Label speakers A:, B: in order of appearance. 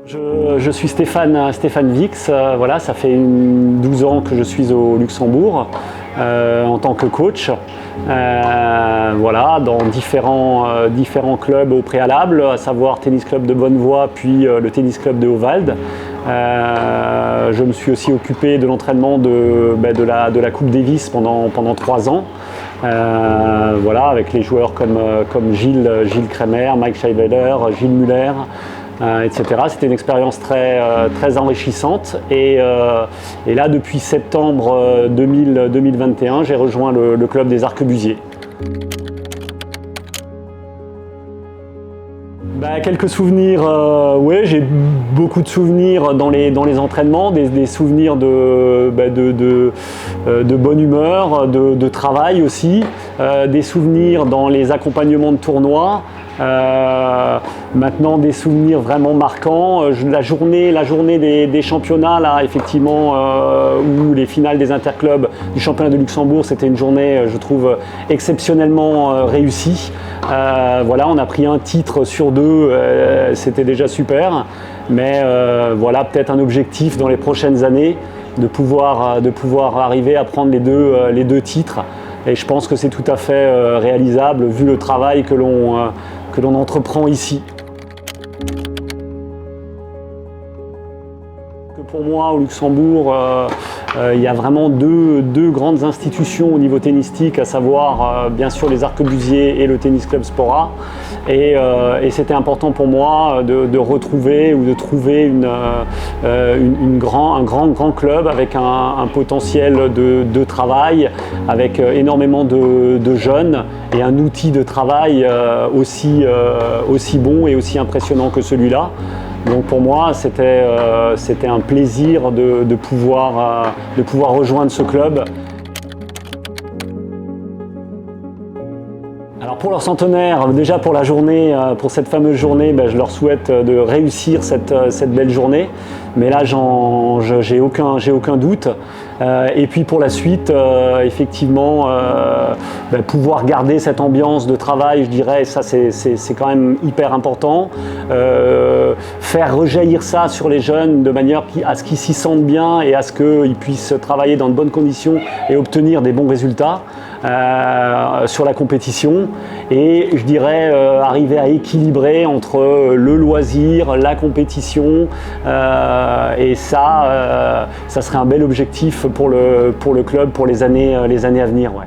A: Je suis Stéphane Vix, voilà, ça fait 12 ans que je suis au Luxembourg en tant que coach, voilà, dans différents clubs au préalable, à savoir Tennis Club de Bonnevoie puis le Tennis Club de Howald. Je me suis aussi occupé de l'entraînement de la Coupe Davis pendant 3 ans. Voilà, avec les joueurs comme Gilles Kremer, Mike Scheibeler, Gilles Muller, etc. C'était une expérience très enrichissante et là depuis septembre 2021 j'ai rejoint le club des Arquebusiers. Quelques souvenirs, oui, j'ai beaucoup de souvenirs dans les entraînements, des souvenirs de bonne humeur, de travail aussi, des souvenirs dans les accompagnements de tournois. Maintenant des souvenirs vraiment marquants, la journée des championnats là, effectivement, où les finales des interclubs du championnat de Luxembourg, c'était une journée, je trouve, exceptionnellement réussie. Voilà, on a pris un titre sur 2, c'était déjà super, mais voilà, peut-être un objectif dans les prochaines années de pouvoir arriver à prendre les deux titres. Et je pense que c'est tout à fait réalisable vu le travail que l'on entreprend ici. Pour moi, au Luxembourg, il y a vraiment deux grandes institutions au niveau tennistique, à savoir bien sûr les Arquebusiers et le Tennis Club Spora. Et c'était important pour moi de retrouver ou de trouver un grand club avec un potentiel de travail, avec énormément de jeunes et un outil de travail aussi bon et aussi impressionnant que celui-là. Donc pour moi, c'était un plaisir de pouvoir rejoindre ce club. Alors pour leur centenaire, déjà pour la journée, pour cette fameuse journée, je leur souhaite de réussir cette belle journée. Mais là, j'ai aucun doute. Et puis pour la suite, effectivement, pouvoir garder cette ambiance de travail, je dirais, ça c'est quand même hyper important. Faire rejaillir ça sur les jeunes de manière à ce qu'ils s'y sentent bien et à ce qu'ils puissent travailler dans de bonnes conditions et obtenir des bons résultats sur la compétition. Et je dirais arriver à équilibrer entre le loisir, la compétition, et ça serait un bel objectif pour le club pour les années à venir. Ouais.